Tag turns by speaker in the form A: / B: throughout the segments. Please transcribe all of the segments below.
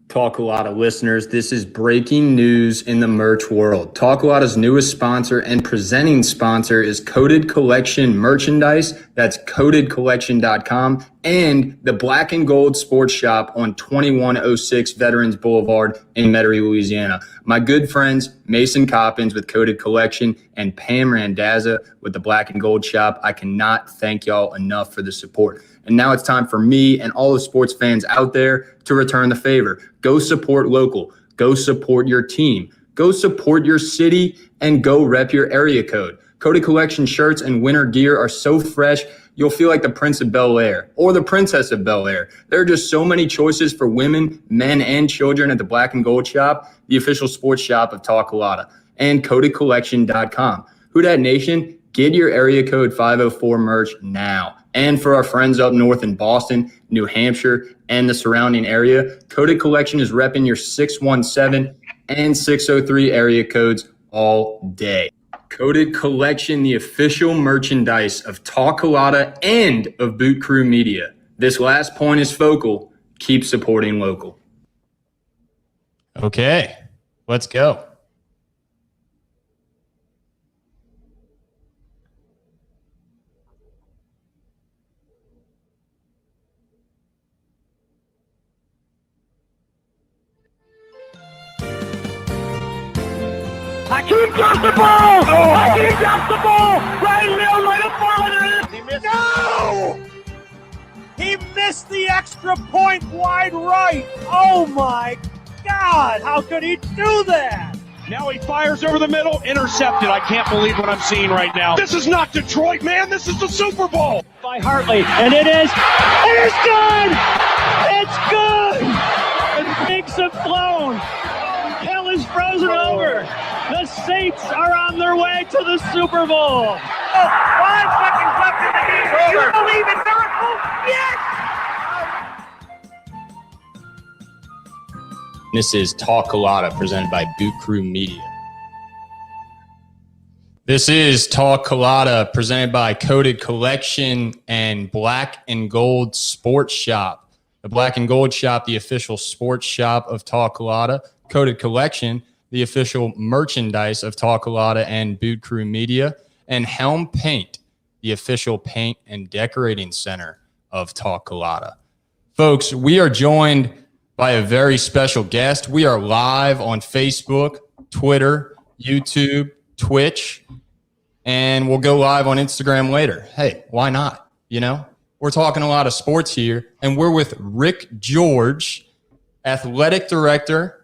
A: TalkCulotta listeners, this is breaking news in the merch world. TalkCulotta's newest sponsor and presenting sponsor is Coated Collection merchandise. That's coatedcollection.com and the Black and Gold Sports Shop on 2106 Veterans Boulevard in Metairie, Louisiana. My good friends, Mason Coppins with Coated Collection and Pam Randazza with the Black and Gold Shop. I cannot thank y'all enough for the support. And now it's time for me and all the sports fans out there to return the favor. Go support local. Go support your team. Go support your city and go rep your area code. Coated Collection shirts and winter gear are so fresh, you'll feel like the Prince of Bel-Air or the Princess of Bel-Air. There are just so many choices for women, men, and children at the Black and Gold Shop, the official sports shop of TalkCulotta, and coatedcollection.com. Who Dat Nation, get your area code 504 merch now. And for our friends up north in Boston, New Hampshire, and the surrounding area, Coated Collection is repping your 617 and 603 area codes all day. Coated Collection, the official merchandise of TalkCulotta and of Boot Crew Media. This last point is focal. Keep supporting local.
B: Okay, let's go.
C: Hakeem drops the ball! Oh. Hakeem drops the ball! Right middle, right up ball! He missed. No! He missed the extra point wide right! Oh my God! How could he do that?
D: Now he fires over the middle, intercepted. I can't believe what I'm seeing right now. This is not Detroit, man. This is the Super Bowl.
C: By Hartley, and it is good! It's good! The Knicks have flown. Hell is frozen over. The Saints are on their way to the Super Bowl. 5 seconds left in the game. You believe in miracles? Yes!
A: This is TalkCulotta presented by Boot Crew Media.
B: This is TalkCulotta presented by Coated Collection and Black and Gold Sports Shop. The Black and Gold Shop, the official sports shop of TalkCulotta. Coated Collection, the official merchandise of TalkCulotta and Boot Crew Media. And Helm Paint, the official paint and decorating center of TalkCulotta. Folks, we are joined by a very special guest. We are live on Facebook, Twitter, YouTube, Twitch, and we'll go live on Instagram later. Hey, why not? You know, we're talking a lot of sports here, and we're with Rick George, athletic director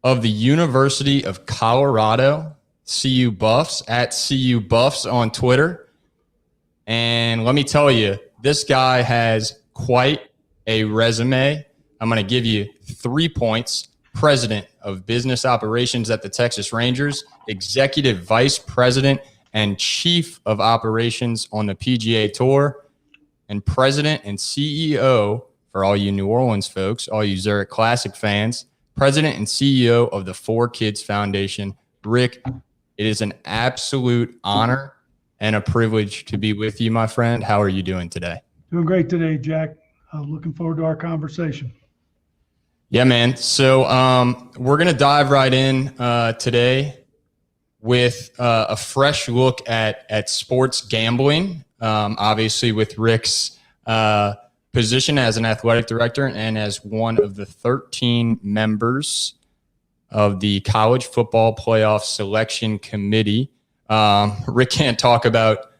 B: of the University of Colorado, CU Buffs, at CU Buffs on Twitter. And let me tell you, this guy has quite a resume. I'm going to give you 3 points. President of Business Operations at the Texas Rangers, Executive Vice President and Chief of Operations on the PGA Tour, and President and CEO, for all you New Orleans folks, all you Zurich Classic fans, President and CEO of the ForeKids Foundation. Rick, it is an absolute honor and a privilege to be with you, my friend. How are you doing today?
E: Doing great today, Jack. Looking forward to our conversation.
B: Yeah, man. So we're going to dive right in today with a fresh look at sports gambling, obviously with Rick's position as an athletic director and as one of the 13 members of the College Football Playoff Selection Committee. Rick can't talk about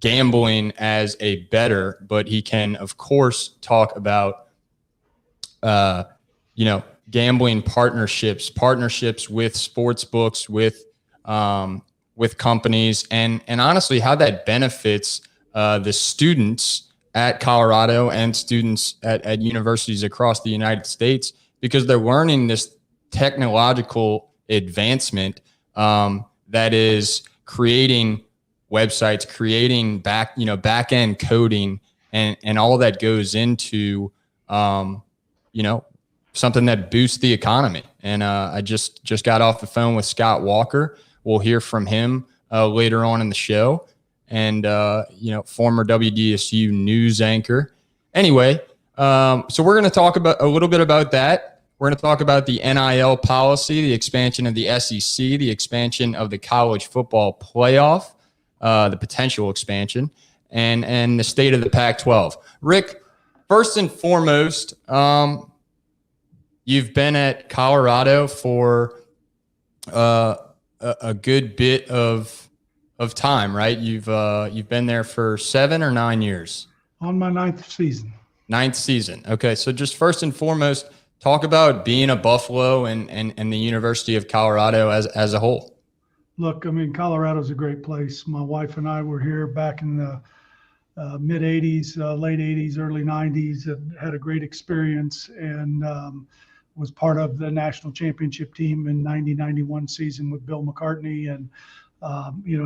B: gambling as a bettor, but he can, of course, talk about, gambling partnerships with sports books, with companies, and honestly, how that benefits the students at Colorado and students at universities across the United States, because they're learning this technological advancement that is creating websites, creating back-end coding, and all that goes into, something that boosts the economy. And I just got off the phone with Scott Walker. We'll hear from him later on in the show. And, former WDSU news anchor. Anyway, so we're going to talk about a little bit about that. We're going to talk about the NIL policy, the expansion of the SEC, the expansion of the college football playoff, the potential expansion, and the state of the Pac-12. Rick, first and foremost, you've been at Colorado for a good bit of time, right? You've been there for 7 or 9 years.
E: On my ninth season.
B: Ninth season. Okay, so just first and foremost, talk about being a Buffalo and the University of Colorado as a whole.
E: Look, I mean, Colorado's a great place. My wife and I were here back in the mid 80s, late 80s, early 90s, and had a great experience, and was part of the national championship team in 90-91 season with Bill McCartney, and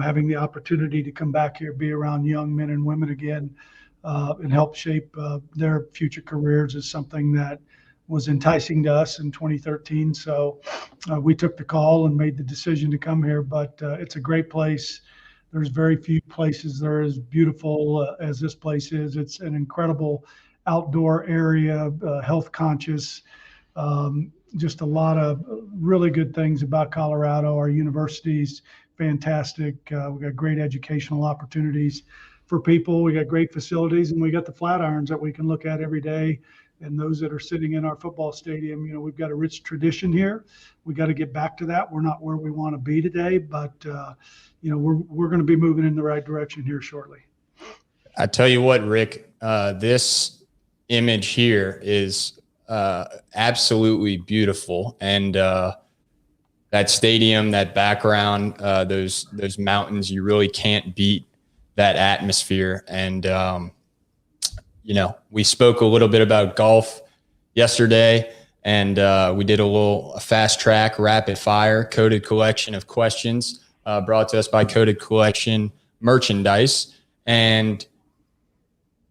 E: having the opportunity to come back here, be around young men and women again, and help shape their future careers is something that was enticing to us in 2013. So we took the call and made the decision to come here, but it's a great place. There's very few places that are as beautiful as this place is. It's an incredible outdoor area, health conscious, just a lot of really good things about Colorado. Our university's fantastic. We got great educational opportunities for people. We got great facilities, and we got the Flatirons that we can look at every day. And those that are sitting in our football stadium, we've got a rich tradition here. We got to get back to that. We're not where we want to be today, but we're going to be moving in the right direction here shortly.
B: I tell you what, Rick, this image here is absolutely beautiful, and that stadium, that background, those mountains, you really can't beat that atmosphere. And we spoke a little bit about golf yesterday, and we did a fast track, rapid fire, coded collection of questions brought to us by Coded Collection Merchandise. And,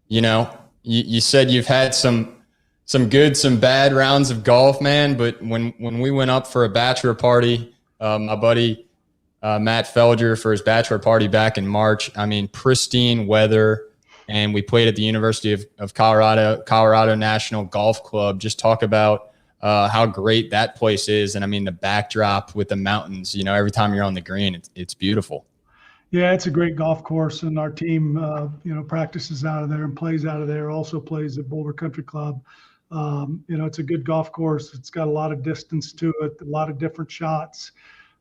B: you said you've had some good, some bad rounds of golf, man. But when we went up for a bachelor party, my buddy Matt Felger, for his bachelor party back in March, I mean, pristine weather. And we played at the University of Colorado National Golf Club. Just talk about how great that place is. And I mean, the backdrop with the mountains, every time you're on the green, it's beautiful.
E: Yeah, it's a great golf course. And our team, practices out of there and plays out of there, also plays at Boulder Country Club. It's a good golf course. It's got a lot of distance to it, a lot of different shots.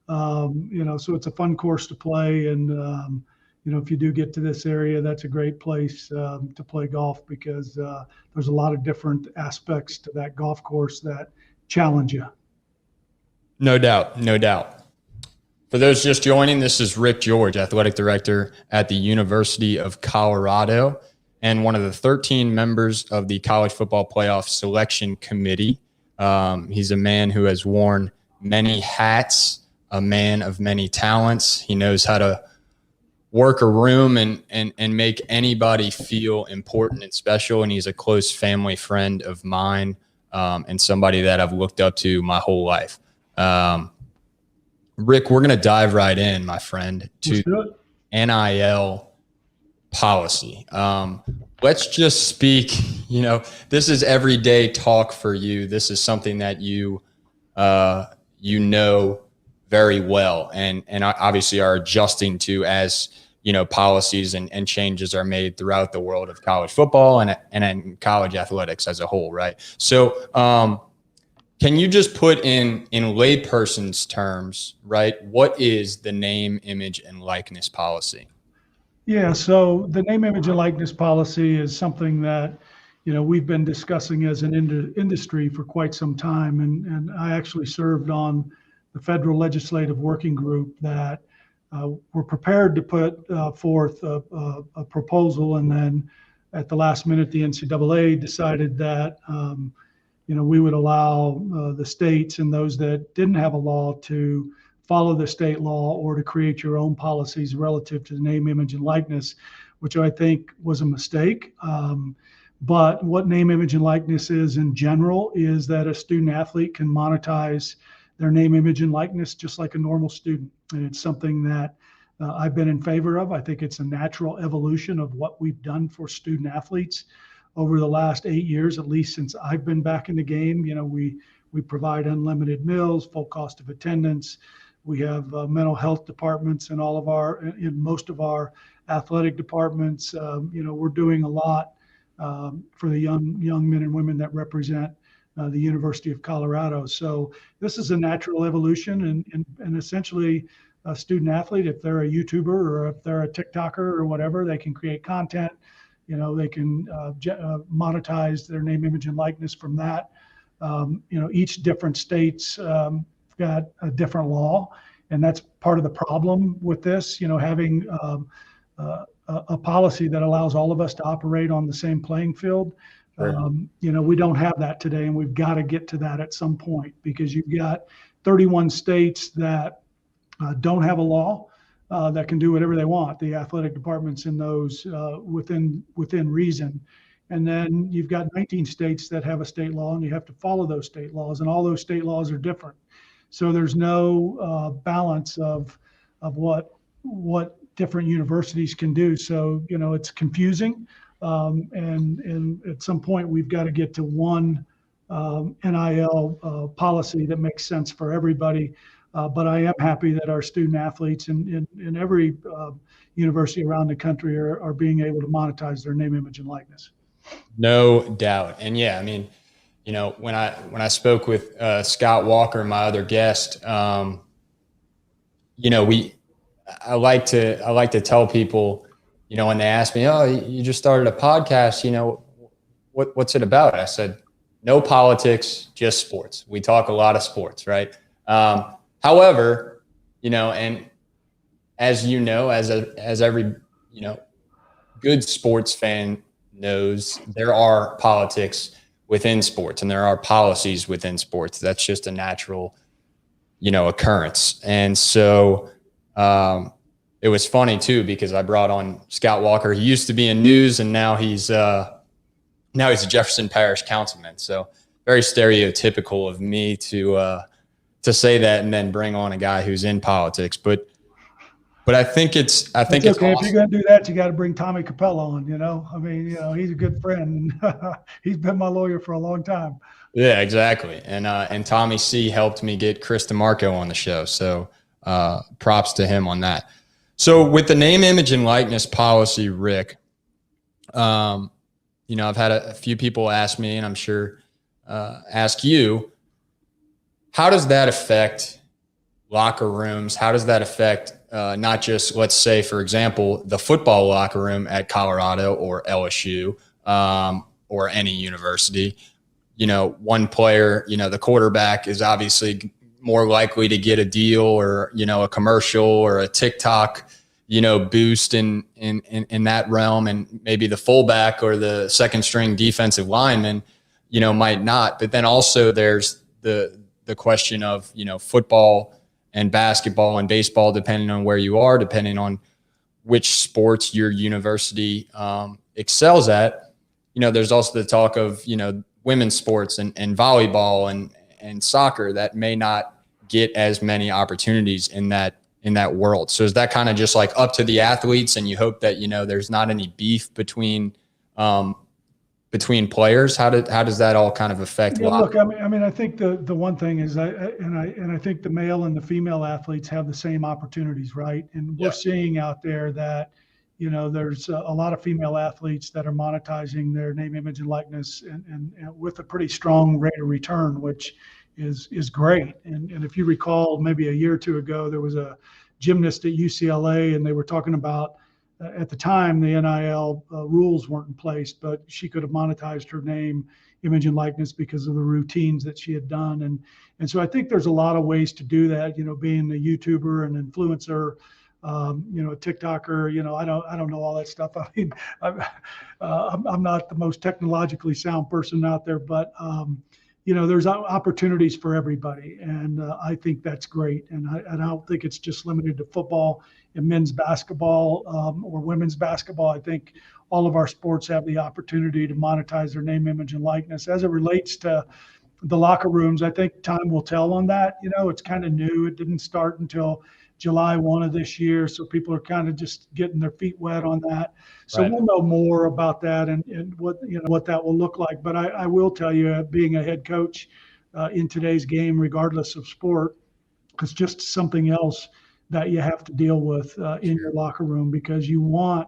E: So it's a fun course to play. And, if you do get to this area, that's a great place to play golf, because there's a lot of different aspects to that golf course that challenge you. No doubt.
B: No doubt. For those just joining, this is Rick George, Athletic Director at the University of Colorado, and one of the 13 members of the College Football Playoff Selection Committee. He's a man who has worn many hats, a man of many talents. He knows how to work a room and make anybody feel important and special. And he's a close family friend of mine, and somebody that I've looked up to my whole life. Rick, we're going to dive right in, my friend, to NIL policy. Let's just speak, this is everyday talk for you. This is something that you very well and obviously are adjusting to as policies and changes are made throughout the world of college football and in college athletics as a whole, right? So can you just put in layperson's terms, right, what is the name, image, and likeness policy?
E: Yeah, so the name, image, and likeness policy is something that we've been discussing as an industry for quite some time, and I actually served on the federal legislative working group that were prepared to put forth a proposal, and then at the last minute, the NCAA decided that we would allow the states and those that didn't have a law to follow the state law or to create your own policies relative to the name, image, and likeness, which I think was a mistake. But what name, image, and likeness is in general is that a student athlete can monetize their name, image, and likeness just like a normal student. And it's something that I've been in favor of. I think it's a natural evolution of what we've done for student athletes over the last 8 years, at least since I've been back in the game. We provide unlimited meals, full cost of attendance. We have mental health departments in most of our athletic departments. We're doing a lot for the young men and women that represent the University of Colorado. So this is a natural evolution, and essentially a student athlete, if they're a YouTuber or if they're a TikToker or whatever, they can create content. They can monetize their name, image, and likeness from that. Each different state's got a different law, and that's part of the problem with this. Having a policy that allows all of us to operate on the same playing field.
B: Right.
E: We don't have that today, and we've got to get to that at some point, because you've got 31 states that don't have a law that can do whatever they want. The athletic departments in those within reason. And then you've got 19 states that have a state law, and you have to follow those state laws, and all those state laws are different. So there's no balance of what different universities can do. So it's confusing, and at some point we've got to get to one NIL policy that makes sense for everybody. But I am happy that our student athletes in every university around the country are being able to monetize their name, image, and likeness.
B: No doubt. And yeah, I mean, when I spoke with Scott Walker, my other guest, I like to tell people, when they ask me, oh, you just started a podcast, what's it about? I said, no politics, just sports. We talk a lot of sports, right? However, and as as every, good sports fan knows, there are politics within sports and there are policies within sports. That's just a natural, occurrence. And so it was funny too, because I brought on Scott Walker. He used to be in news, and now he's a Jefferson Parish councilman. So very stereotypical of me to say that and then bring on a guy who's in politics. But I think it's
E: okay.
B: Awesome.
E: If you're going to do that, you got to bring Tommy Capella on, he's a good friend. He's been my lawyer for a long time.
B: Yeah, exactly. And Tommy C helped me get Chris DeMarco on the show. So props to him on that. So with the name, image, and likeness policy, Rick, I've had a few people ask me, and I'm sure ask you, how does that affect locker rooms? How does that affect not just, let's say, for example, the football locker room at Colorado or LSU or any university? One player, the quarterback is obviously more likely to get a deal or, a commercial or a TikTok, boost in that realm. And maybe the fullback or the second string defensive lineman, might not. But then also there's the question of, football and basketball and baseball, depending on where you are, depending on which sports your university excels at. There's also the talk of, women's sports and volleyball and soccer that may not get as many opportunities in that world. So is that kind of just like up to the athletes, and you hope that, there's not any beef between players? How does that all kind of affect?
E: Yeah, look, I think the one thing is I think the male and the female athletes have the same opportunities, right? And we're seeing out there that, there's a lot of female athletes that are monetizing their name, image, and likeness and with a pretty strong rate of return, which is great. And if you recall, maybe a year or two ago, there was a gymnast at UCLA, and they were talking about, at the time, the NIL rules weren't in place, but she could have monetized her name, image, and likeness because of the routines that she had done. And so I think there's a lot of ways to do that, being a YouTuber and influencer, a TikToker, I don't know all that stuff. I mean, I'm not the most technologically sound person out there, but there's opportunities for everybody. And I think that's great. And I don't think it's just limited to football and men's basketball or women's basketball. I think all of our sports have the opportunity to monetize their name, image, and likeness. As it relates to the locker rooms, I think time will tell on that. It's kind of new. It didn't start until July 1 of this year. So people are kind of just getting their feet wet on that. So We'll know more about that and what that will look like. But I will tell you, being a head coach, in today's game, regardless of sport. It's just something else that you have to deal with in your locker room, because you want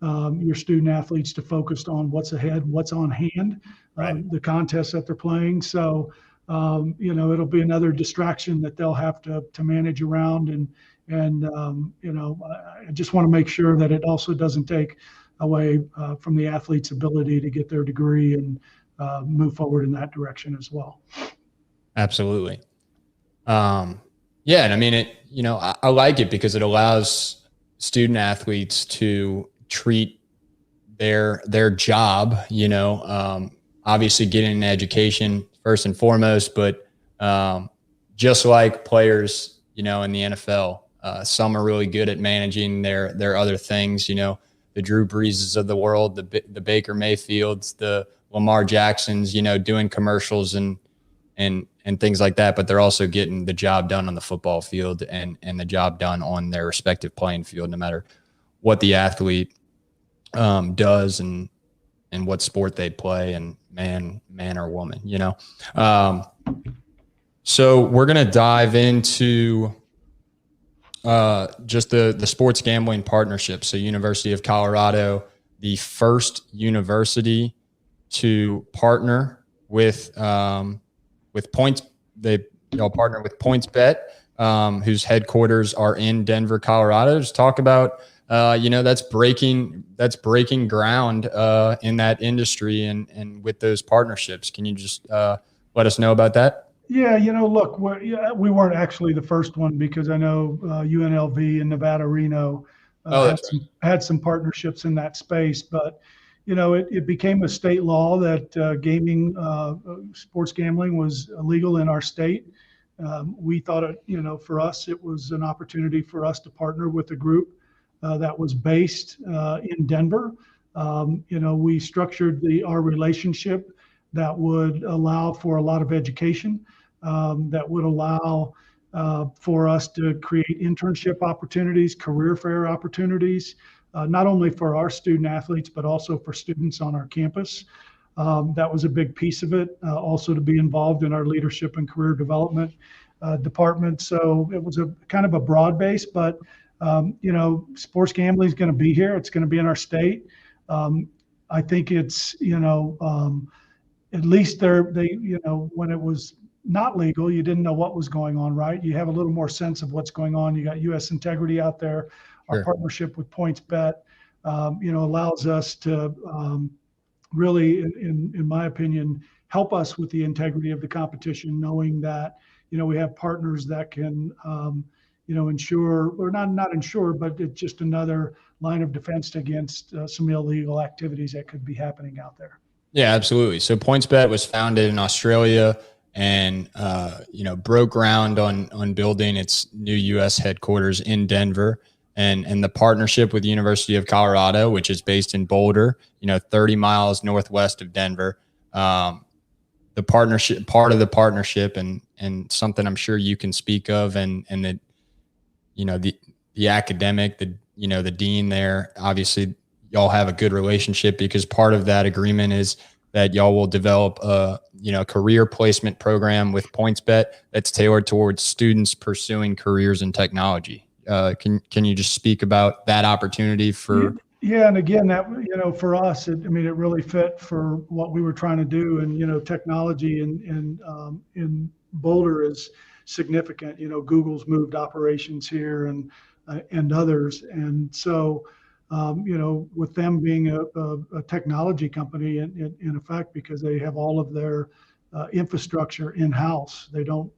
E: your student athletes to focus on what's ahead, what's on hand, the contests that they're playing. So, it'll be another distraction that they'll have to manage around. And I just want to make sure that it also doesn't take away from the athlete's ability to get their degree and move forward in that direction as well.
B: Absolutely. Yeah. And I mean, I like it because it allows student athletes to treat their job, obviously getting an education first and foremost, but just like players, in the NFL, some are really good at managing their other things, the Drew Breeses of the world, the Baker Mayfields, the Lamar Jacksons, doing commercials and things like that, but they're also getting the job done on the football field and the job done on their respective playing field, no matter what the athlete does and what sport they play, and man or woman, So we're going to dive into just the sports gambling partnership. So University of Colorado, the first university to partner with Points. They partner with PointsBet, whose headquarters are in Denver, Colorado. Just talk about that's breaking ground in that industry and with those partnerships. Can you just let us know about that?
E: Yeah, look, we weren't actually the first one, because I know UNLV and Nevada Reno had some partnerships in that space, but it became a state law that sports gambling was illegal in our state. We thought for us, it was an opportunity for us to partner with a group that was based in Denver. We structured our relationship that would allow for a lot of education, that would allow for us to create internship opportunities, career fair opportunities, not only for our student athletes, but also for students on our campus. That was a big piece of it. Also to be involved in our leadership and career development department. So it was a kind of a broad base, but sports gambling is going to be here. It's going to be in our state. I think it's, at least when it was not legal, you didn't know what was going on, right? You have a little more sense of what's going on. You got U.S. Integrity out there. Our partnership with PointsBet, allows us to really, in my opinion, help us with the integrity of the competition, knowing that, we have partners that can, ensure, or not ensure, but it's just another line of defense against some illegal activities that could be happening out there.
B: Yeah, absolutely. So PointsBet was founded in Australia and, broke ground on building its new U.S. headquarters in Denver. And the partnership with the University of Colorado, which is based in Boulder, 30 miles northwest of Denver. The partnership, part of the partnership, and something I'm sure you can speak of, and that, the academic, the dean there, obviously y'all have a good relationship, because part of that agreement is that y'all will develop a career placement program with PointsBet that's tailored towards students pursuing careers in technology. Can you just speak about that opportunity for?
E: Yeah. And again, that, for us, it really fit for what we were trying to do. And, technology in Boulder is significant. Google's moved operations here and others. And so, with them being a technology company in effect, because they have all of their infrastructure in-house, they don't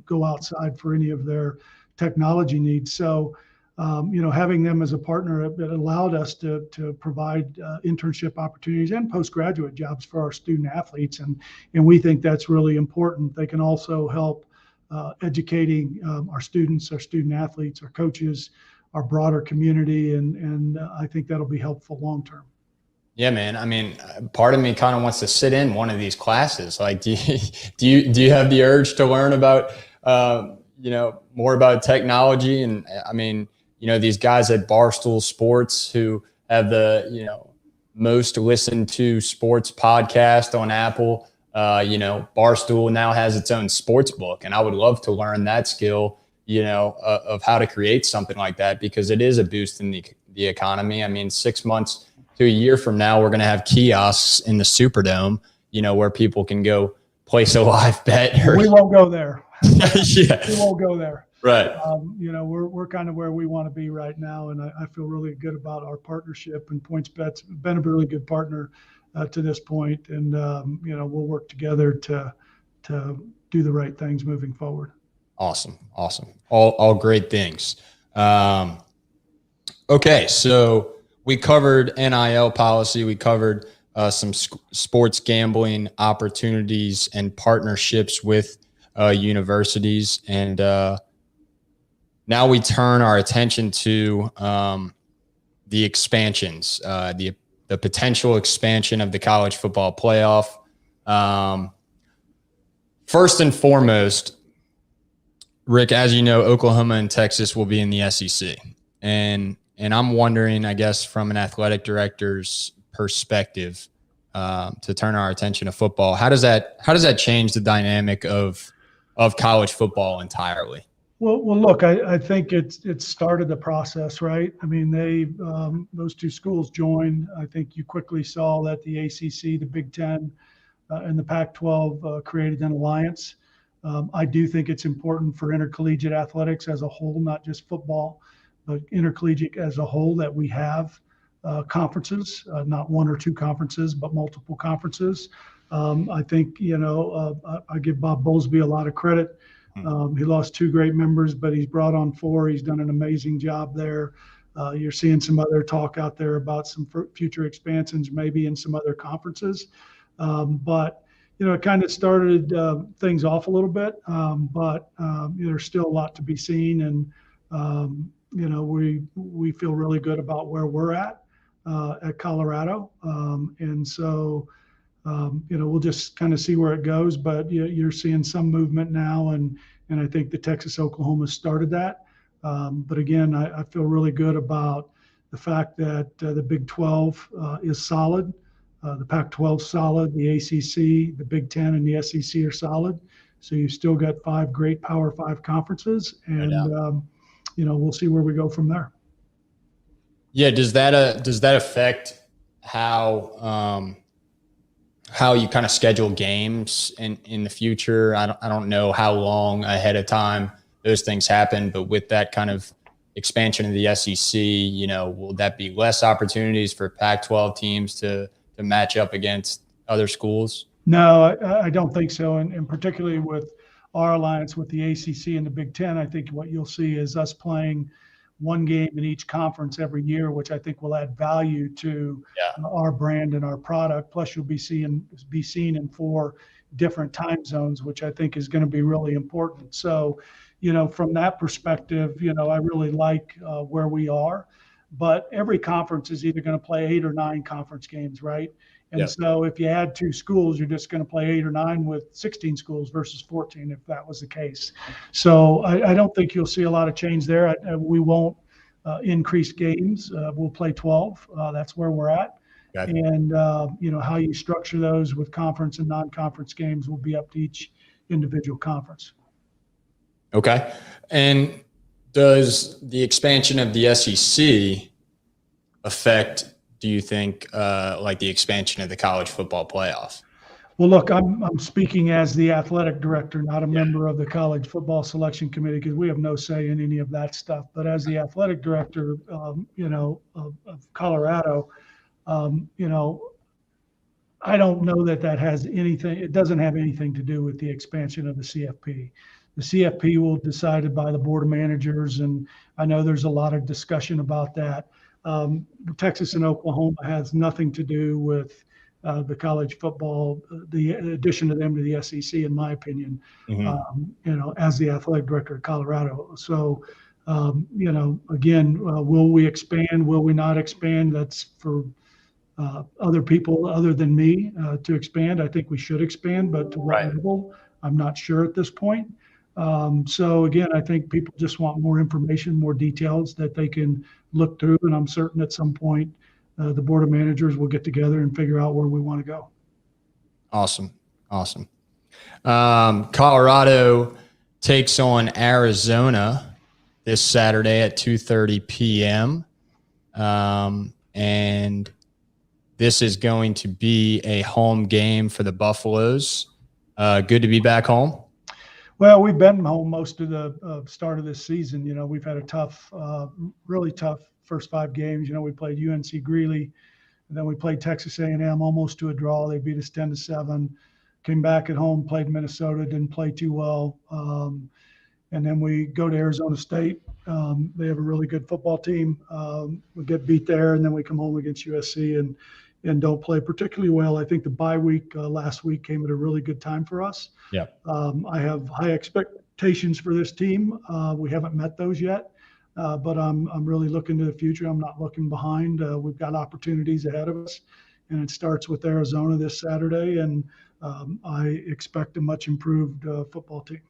E: go outside for any of their technology needs. So, having them as a partner, it allowed us to provide internship opportunities and postgraduate jobs for our student athletes. And we think that's really important. They can also help educating our students, our student athletes, our coaches, our broader community. And I think that'll be helpful long-term.
B: Yeah, man. Part of me kind of wants to sit in one of these classes. Like, do you have the urge to learn about, more about technology? And these guys at Barstool Sports who have the, most listened to sports podcast on Apple, Barstool now has its own sports book, and I would love to learn that skill, of how to create something like that, because it is a boost in the economy. I mean, 6 months to a year from now, we're going to have kiosks in the Superdome, where people can go place a live bet.
E: We won't go there.
B: Yeah.
E: We won't go there.
B: Right.
E: We're kind of where we want to be right now, and I feel really good about our partnership. And PointsBet's been a really good partner to this point, and we'll work together to do the right things moving forward.
B: Awesome. All great things. Okay, so we covered NIL policy. We covered some sports gambling opportunities and partnerships with universities, and now we turn our attention to the expansions, the potential expansion of the college football playoff. First and foremost, Rick, as you know, Oklahoma and Texas will be in the SEC. And I'm wondering, I guess, from an athletic director's perspective, to turn our attention to football, how does that change the dynamic of college football entirely?
E: Well, look, I think it started the process, right? I mean, those two schools joined. I think you quickly saw that the ACC, the Big Ten, and the Pac-12 created an alliance. I do think it's important for intercollegiate athletics as a whole, not just football, but intercollegiate as a whole, that we have conferences, not one or two conferences, but multiple conferences. I think, I give Bob Bowlesby a lot of credit. He lost 2 great members, but he's brought on 4. He's done an amazing job there. You're seeing some other talk out there about some future expansions, maybe in some other conferences. But it kind of started things off a little bit, but there's still a lot to be seen. And, we feel really good about where we're at Colorado. And so, we'll just kind of see where it goes, but you're seeing some movement now. And I think the Texas, Oklahoma started that. But again, I feel really good about the fact that the Big 12 is solid. The Pac-12 solid, the ACC, the Big Ten, and the SEC are solid. So you've still got 5 great Power 5 conferences, and we'll see where we go from there.
B: Yeah, does that affect how you kind of schedule games in the future? I don't know how long ahead of time those things happen, but with that kind of expansion of the SEC, will that be less opportunities for Pac-12 teams to match up against other schools?
E: No, I don't think so. And particularly with our alliance with the ACC and the Big Ten, I think what you'll see is us playing one game in each conference every year, which I think will add value to our brand and our product. Plus, you'll be seen in 4 different time zones, which I think is going to be really important. So, from that perspective, I really like where we are. But every conference is either going to play 8 or 9 conference games, right? And so if you add 2 schools, you're just going to play 8 or 9 with 16 schools versus 14, if that was the case. So I don't think you'll see a lot of change there. We won't increase games. We'll play 12. That's where we're at. And, how you structure those with conference and non-conference games will be up to each individual conference.
B: Okay. And does the expansion of the SEC affect, do you think, like the expansion of the college football playoff?
E: Well, look, I'm speaking as the athletic director, not a member of the College Football Selection Committee, because we have no say in any of that stuff. But as the athletic director, of Colorado, I don't know that has anything. It doesn't have anything to do with the expansion of the CFP. The CFP will be decided by the board of managers, and I know there's a lot of discussion about that. Texas and Oklahoma has nothing to do with the college football, the addition of them to the SEC, in my opinion, as the athletic director of Colorado. So, again, will we expand? Will we not expand? That's for other people other than me to expand. I think we should expand, but to what level, I'm not sure at this point. So again, I think people just want more information, more details that they can look through. And I'm certain at some point, the board of managers will get together and figure out where we want to go.
B: Awesome. Awesome. Colorado takes on Arizona this Saturday at 2:30 p.m. And this is going to be a home game for the Buffaloes. Good to be back home.
E: Well, we've been home most of the start of this season. You know, we've had a tough, really tough first 5 games. You know, we played UNC Greeley, and then we played Texas A&M almost to a draw. They beat us 10-7. Came back at home, played Minnesota, didn't play too well. And then we go to Arizona State. They have a really good football team. We get beat there, and then we come home against USC and don't play particularly well. I think the bye week last week came at a really good time for us.
B: Yeah.
E: I have high expectations for this team. We haven't met those yet, but I'm really looking to the future. I'm not looking behind. We've got opportunities ahead of us, and it starts with Arizona this Saturday, and I expect a much improved football team.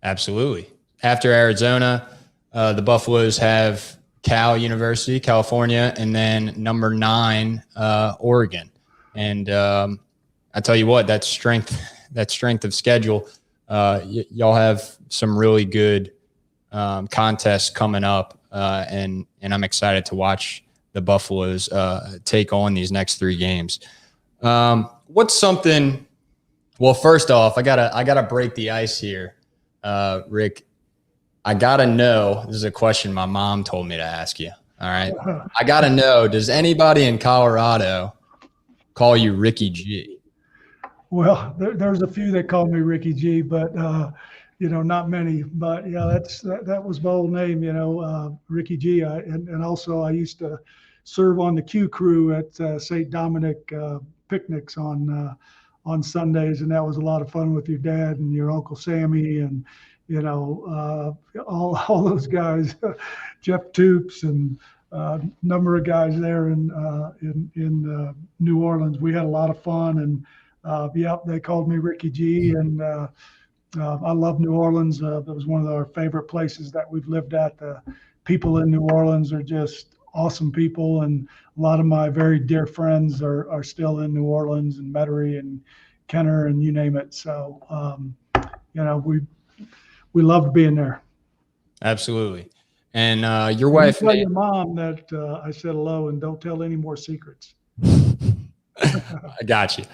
B: Absolutely. After Arizona, the Buffaloes have Cal University, California, and then number 9, Oregon. And I tell you what, that strength of schedule, y'all have some really good contests coming up, and I'm excited to watch the Buffaloes take on these next 3 games. What's something? Well, first off, I gotta break the ice here, Rick. I gotta know. This is a question my mom told me to ask you. All right, I gotta know. Does anybody in Colorado call you Ricky G?
E: Well, there's a few that call me Ricky G, but you know, not many. But yeah, that was my old name, you know, Ricky G. And also I used to serve on the Q crew at St. Dominic picnics on Sundays, and that was a lot of fun with your dad and your Uncle Sammy and you know all those guys, Jeff Toops and number of guys there in New Orleans. We had a lot of fun, and they called me Ricky G. And I love New Orleans. That was one of our favorite places that we've lived at. The people in New Orleans are just awesome people, and a lot of my very dear friends are still in New Orleans and Metairie and Kenner and you name it. So you know, we loved being there.
B: Absolutely. And your wife.
E: Tell your mom that I said hello, and don't tell any more secrets.
B: I got you.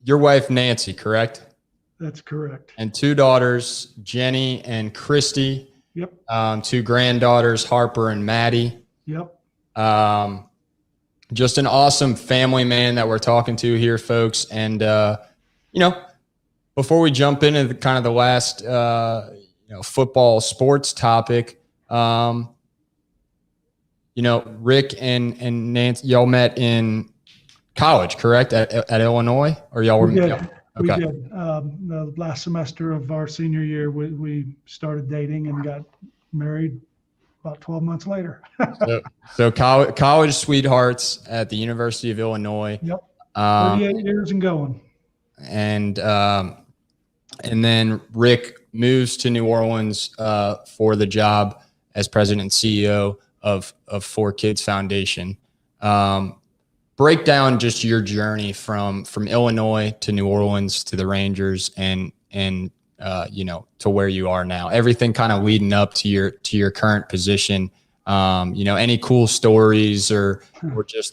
B: Your wife, Nancy, correct?
E: That's correct.
B: And 2 daughters, Jenny and Christy.
E: Yep.
B: 2 granddaughters, Harper and Maddie.
E: Yep.
B: Just an awesome family man that we're talking to here, folks. And, you know, before we jump into kind of the last, football sports topic, you know, Rick and Nancy, y'all met in college, correct? At Illinois, or y'all were?
E: We did.
B: Okay.
E: We did. The last semester of our senior year, we started dating and got married about 12 months later.
B: so college sweethearts at the University of Illinois.
E: Yep. 38 years and going.
B: And then Rick moves to New Orleans for the job as president and CEO of ForeKids Foundation. Break down just your journey from Illinois to New Orleans to the Rangers and you know, to where you are now. Everything kind of leading up to your current position. You know, any cool stories or just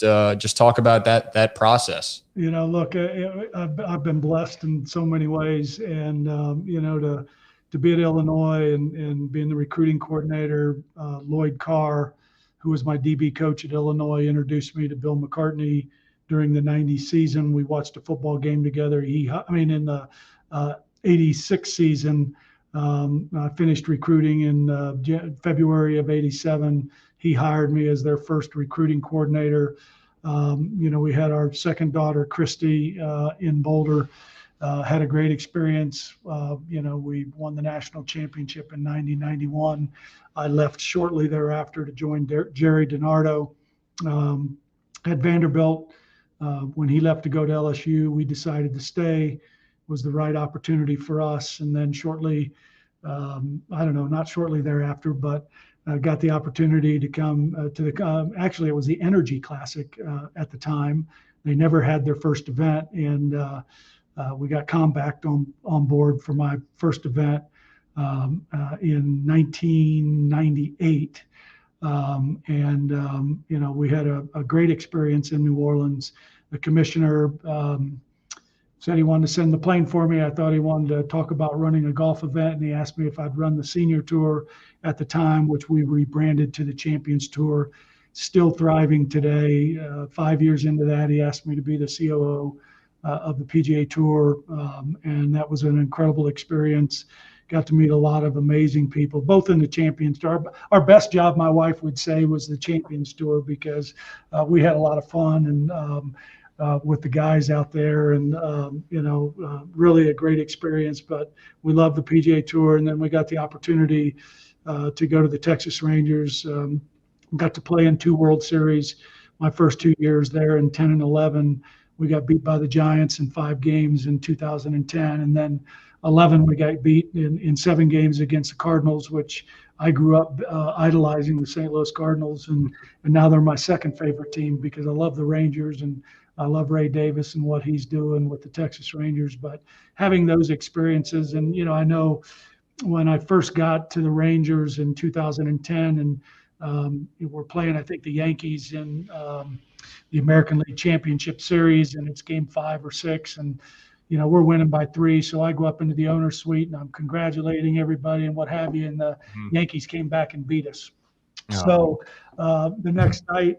B: talk about that process.
E: You know, look, I've been blessed in so many ways, and you know, to be at Illinois and being the recruiting coordinator, Lloyd Carr, who was my DB coach at Illinois, introduced me to Bill McCartney during the '90 season. We watched a football game together. In the '86 season, I finished recruiting in February of '87. He hired me as their first recruiting coordinator. You know, we had our second daughter, Christy, in Boulder. Had a great experience. You know, we won the national championship in '90-91. I left shortly thereafter to join Jerry DiNardo at Vanderbilt. When he left to go to LSU, we decided to stay. It was the right opportunity for us. And then shortly, not shortly thereafter, but got the opportunity to come to actually it was the Energy Classic at the time they never had their first event, and we got Compact on board for my first event in 1998. We had a great experience in New Orleans. The commissioner said he wanted to send the plane for me. I thought he wanted to talk about running a golf event, and he asked me if I'd run the senior tour at the time, which we rebranded to the Champions Tour. Still thriving today. 5 years into that, he asked me to be the COO of the PGA Tour, and that was an incredible experience. Got to meet a lot of amazing people, both in the Champions Tour. Our best job, my wife would say, was the Champions Tour, because we had a lot of fun and with the guys out there, and really a great experience. But we love the PGA Tour, and then we got the opportunity to go to the Texas Rangers. Got to play in 2 World Series my first 2 years there in 10 and 11. We got beat by the Giants in 5 games in 2010, and then 11 we got beat in 7 games against the Cardinals, which I grew up idolizing the St. Louis Cardinals, and now they're my second favorite team, because I love the Rangers and I love Ray Davis and what he's doing with the Texas Rangers. But having those experiences, and I know when I first got to the Rangers in 2010, and we're playing, I think, the Yankees in the American League Championship Series, and it's game 5 or 6, and we're winning by 3. So I go up into the owner's suite and I'm congratulating everybody and what have you, and the Yankees came back and beat us. So the next night,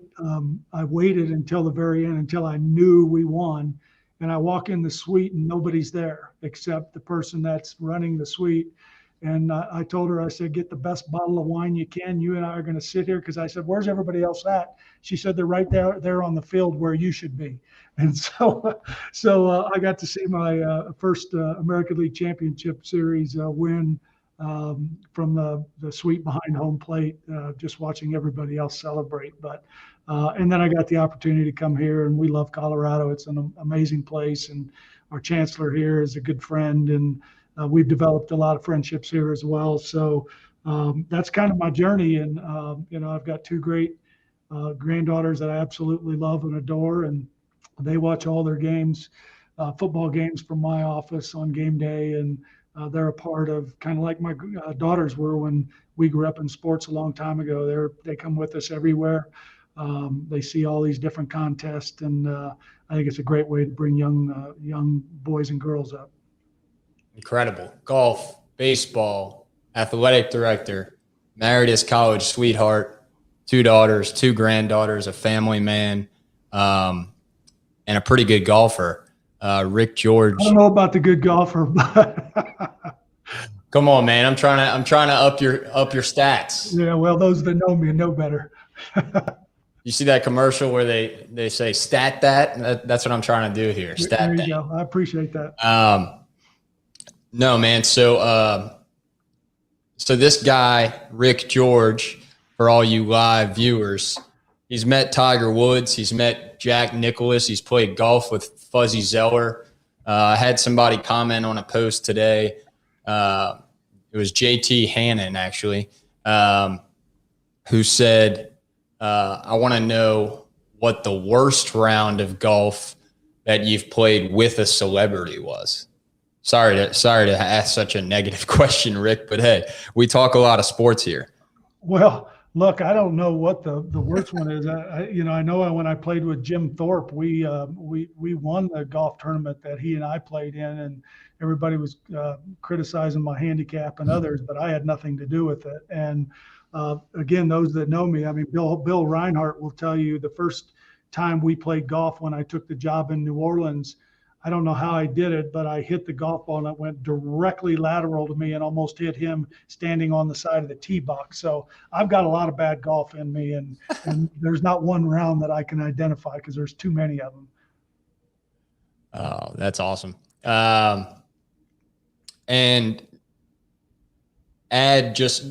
E: I waited until the very end, until I knew we won, and I walk in the suite and nobody's there except the person that's running the suite. And I told her, I said, get the best bottle of wine you can. You and I are going to sit here, because I said, where's everybody else at? She said, they're right there on the field where you should be. And so I got to see my first American League Championship Series win from the suite behind home plate, just watching everybody else celebrate. But and then I got the opportunity to come here, and we love Colorado. It's an amazing place, and our chancellor here is a good friend, and we've developed a lot of friendships here as well. So that's kind of my journey. And, I've got 2 great granddaughters that I absolutely love and adore, and they watch all their games, football games from my office on game day. And they're a part of, kind of like my daughters were when we grew up in sports a long time ago. They come with us everywhere. They see all these different contests, and I think it's a great way to bring young boys and girls up.
B: Incredible. Golf, baseball, athletic director, married his college sweetheart, 2 daughters, 2 granddaughters, a family man, and a pretty good golfer. Rick George.
E: I don't know about the good golfer, but
B: come on, man. I'm trying to up your stats.
E: Yeah, well, those that know me know better.
B: You see that commercial where they say stat that? That's what I'm trying to do here. Stat
E: there you
B: that.
E: go. I appreciate that.
B: No, man. So this guy, Rick George, for all you live viewers, he's met Tiger Woods. He's met Jack Nicklaus. He's played golf with Fuzzy Zeller. I had somebody comment on a post today. It was JT Hannon, actually, who said, I want to know what the worst round of golf that you've played with a celebrity was. Sorry to ask such a negative question, Rick, but hey, we talk a lot of sports here.
E: Well, look, I don't know what the worst one is. I know when I played with Jim Thorpe, we won the golf tournament that he and I played in, and everybody was criticizing my handicap and others, but I had nothing to do with it. And again, those that know me, I mean, Bill Reinhart will tell you the first time we played golf when I took the job in New Orleans, I don't know how I did it, but I hit the golf ball and it went directly lateral to me and almost hit him standing on the side of the tee box. So I've got a lot of bad golf in me, and there's not one round that I can identify because there's too many of them.
B: Oh, that's awesome. And add just,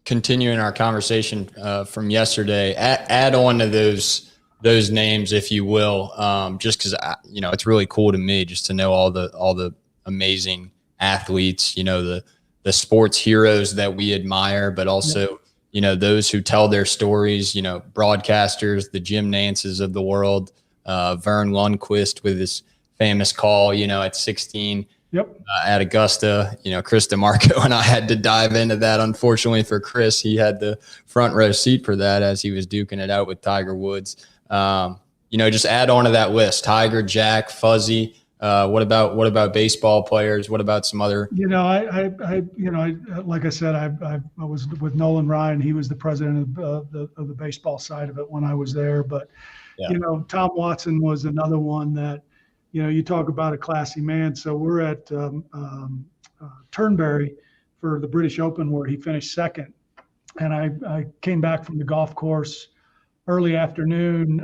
B: continuing our conversation from yesterday, add on to those names, if you will, just because it's really cool to me just to know all the amazing athletes, the sports heroes that we admire, but also those who tell their stories, broadcasters, the Jim Nances of the world, Vern Lundquist with his famous call, at 16.
E: Yep.
B: At Augusta, Chris DeMarco and I had to dive into that. Unfortunately for Chris, he had the front row seat for that as he was duking it out with Tiger Woods. Just add on to that list: Tiger, Jack, Fuzzy. What about baseball players? What about some other?
E: Like I said, I was with Nolan Ryan. He was the president of the baseball side of it when I was there. But Tom Watson was another one that. You talk about a classy man. So we're at Turnberry for the British Open where he finished second. And I came back from the golf course early afternoon.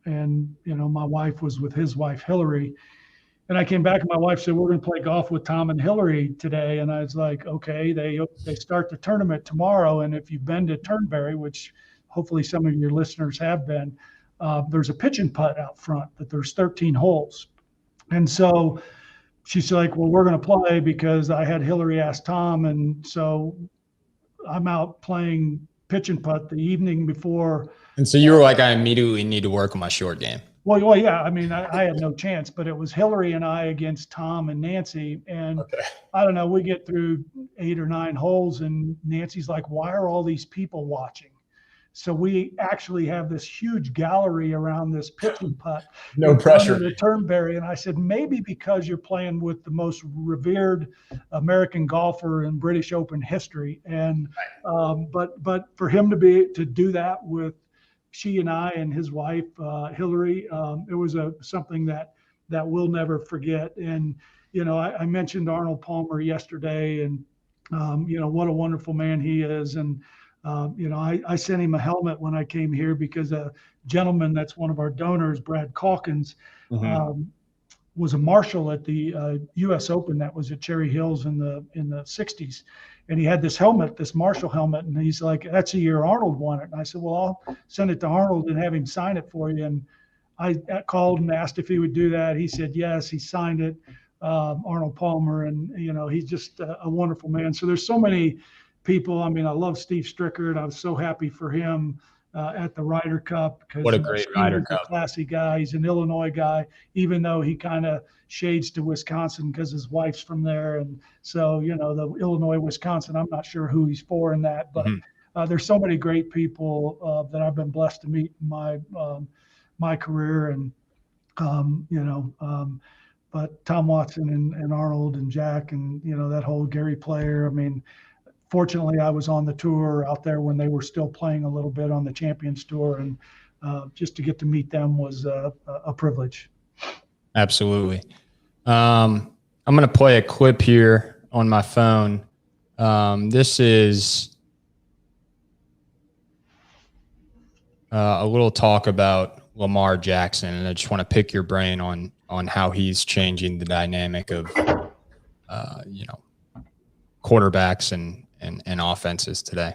E: And my wife was with his wife, Hillary. And I came back and my wife said, we're going to play golf with Tom and Hillary today. And I was like, okay, they start the tournament tomorrow. And if you've been to Turnberry, which hopefully some of your listeners have been, there's a pitch and putt out front that there's 13 holes. And so she's like, well, we're going to play because I had Hillary ask Tom. And so I'm out playing pitch and putt the evening before.
B: And so you were like, I immediately need to work on my short game.
E: Well, yeah. I mean, I had no chance, but it was Hillary and I against Tom and Nancy. And I don't know, we get through 8 or 9 holes and Nancy's like, why are all these people watching? So we actually have this huge gallery around this pitch and putt.
B: No pressure.
E: The Turnberry. And I said, maybe because you're playing with the most revered American golfer in British Open history. And but for him to do that with she and I and his wife, Hillary, it was something that we'll never forget. And, I mentioned Arnold Palmer yesterday and, what a wonderful man he is. And, I sent him a helmet when I came here because a gentleman that's one of our donors, Brad Calkins, was a marshal at the U.S. Open that was at Cherry Hills in the 60s. And he had this helmet, this Marshall helmet. And he's like, that's the year Arnold won it. And I said, well, I'll send it to Arnold and have him sign it for you. And I called and asked if he would do that. He said, yes, he signed it, Arnold Palmer. And, he's just a wonderful man. So there's so many people. I mean, I love Steve Strickard. I was so happy for him at the Ryder Cup.
B: What a great Ryder Cup.
E: Classy guy. He's an Illinois guy, even though he kind of shades to Wisconsin because his wife's from there. And so, the Illinois, Wisconsin, I'm not sure who he's for in that, but there's so many great people that I've been blessed to meet in my career. And, but Tom Watson and Arnold and Jack and, that whole Gary Player, I mean, fortunately, I was on the tour out there when they were still playing a little bit on the Champions Tour, and just to get to meet them was a privilege.
B: Absolutely. I'm going to play a clip here on my phone. This is a little talk about Lamar Jackson, and I just want to pick your brain on how he's changing the dynamic of, quarterbacks and offenses today.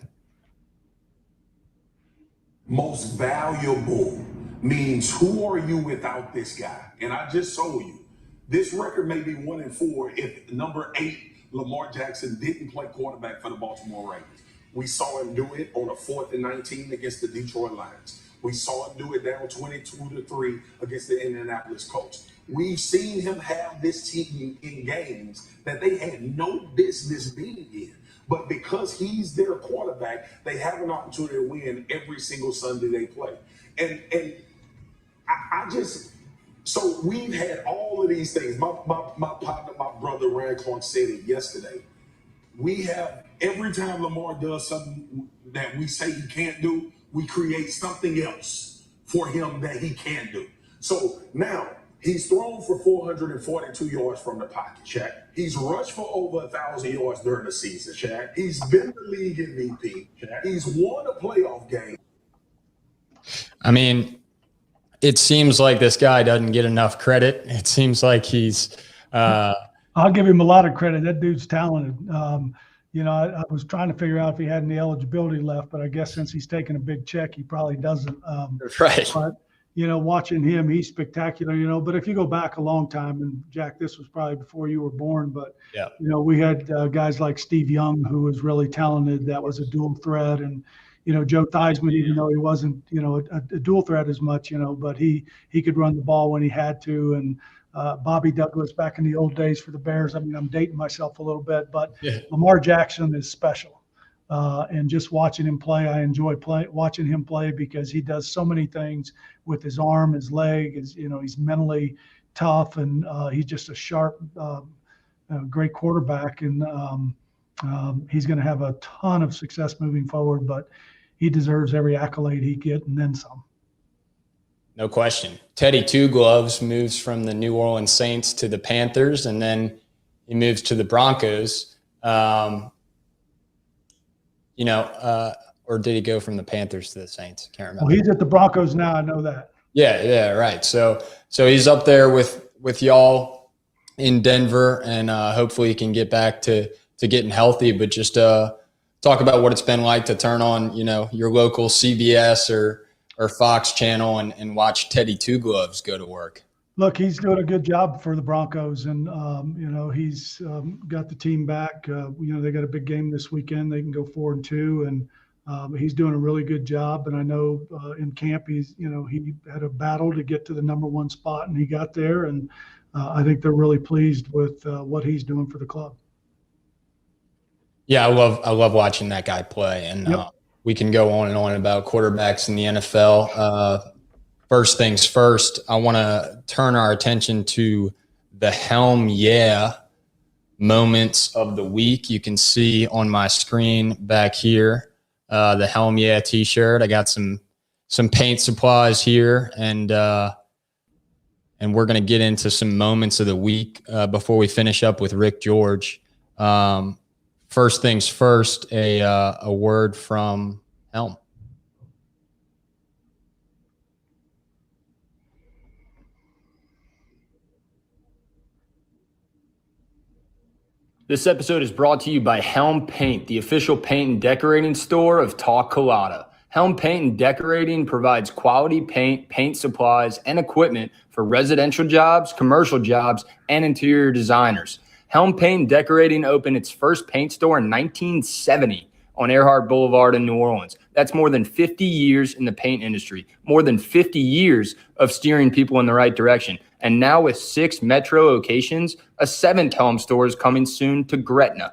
F: Most valuable means who are you without this guy? And I just told you, this record may be 1-4 if number 8, Lamar Jackson, didn't play quarterback for the Baltimore Ravens. We saw him do it on a 4th and 19 against the Detroit Lions. We saw him do it down 22-3 against the Indianapolis Colts. We've seen him have this team in games that they had no business being in. But because he's their quarterback, they have an opportunity to win every single Sunday they play. And so we've had all of these things. My partner, my brother, Rand Clark, said it yesterday. We have, every time Lamar does something that we say he can't do, we create something else for him that he can do. So now, he's thrown for 442 yards from the pocket, Shaq. He's rushed for over 1,000 yards during the season, Shaq. He's been the league MVP, Shaq. He's won a playoff game.
B: I mean, it seems like this guy doesn't get enough credit. It seems like he's
E: I'll give him a lot of credit. That dude's talented. I was trying to figure out if he had any eligibility left, but I guess since he's taking a big check, he probably doesn't.
B: Right.
E: But, watching him, he's spectacular, but if you go back a long time, and Jack, this was probably before you were born, but, we had guys like Steve Young, who was really talented. That was a dual threat. And, Joe Theismann, even though he wasn't, a dual threat as much, but he could run the ball when he had to. And Bobby Douglas back in the old days for the Bears. I mean, I'm dating myself a little bit, but Lamar Jackson is special. And just watching him play, I enjoy watching him play because he does so many things with his arm, his leg, he's mentally tough, and he's just a sharp, great quarterback. And he's going to have a ton of success moving forward, but he deserves every accolade he gets and then some.
B: No question. Teddy Two Gloves moves from the New Orleans Saints to the Panthers, and then he moves to the Broncos. Or did he go from the Panthers to the Saints? I can't remember.
E: Well, he's at the Broncos now. I know that. Yeah,
B: right. So he's up there with y'all in Denver, and hopefully he can get back to getting healthy. But just talk about what it's been like to turn on, your local CBS or Fox channel and watch Teddy Two Gloves go to work.
E: Look, he's doing a good job for the Broncos, and he's got the team back. They got a big game this weekend. They can go 4-2, and he's doing a really good job. And I know in camp he had a battle to get to the number one spot, and he got there. And I think they're really pleased with what he's doing for the club.
B: Yeah, I love watching that guy play, and we can go on and on about quarterbacks in the NFL. First things first, I want to turn our attention to the Helm Yeah moments of the week. You can see on my screen back here the Helm Yeah T-shirt. I got some paint supplies here, and we're going to get into some moments of the week before we finish up with Rick George. First things first, a word from Helm.
A: This episode is brought to you by Helm Paint, the official paint and decorating store of TalkCulotta. Helm Paint and Decorating provides quality paint supplies, and equipment for residential jobs, commercial jobs, and interior designers. Helm Paint and Decorating opened its first paint store in 1970 on Earhart Boulevard in New Orleans. That's more than 50 years in the paint industry, more than 50 years of steering people in the right direction. And now with 6 metro locations, a 7th Helm store is coming soon to Gretna.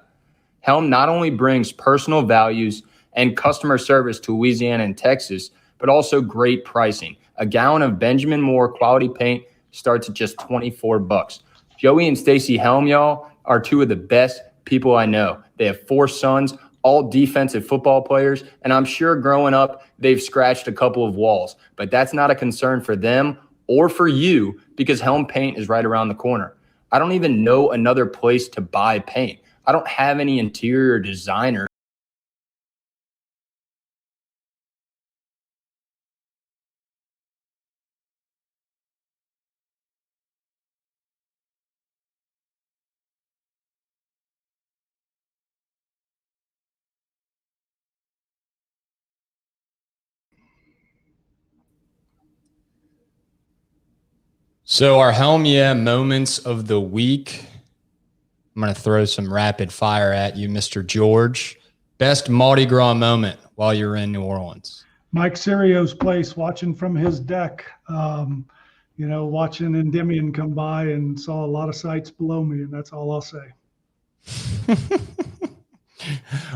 A: Helm not only brings personal values and customer service to Louisiana and Texas, but also great pricing. A gallon of Benjamin Moore quality paint starts at just $24. Joey and Stacy Helm, y'all, are 2 of the best people I know. They have 4 sons, all defensive football players, and I'm sure growing up, they've scratched a couple of walls. But that's not a concern for them or for you, because Helm Paint is right around the corner. I don't even know another place to buy paint. I don't have any interior designer.
B: So our Helm Yeah moments of the week. I'm going to throw some rapid fire at you, Mr. George. Best Mardi Gras moment while you're in New Orleans.
E: Mike Sirio's place, watching from his deck, watching Endymion come by, and saw a lot of sights below me, and that's all I'll say.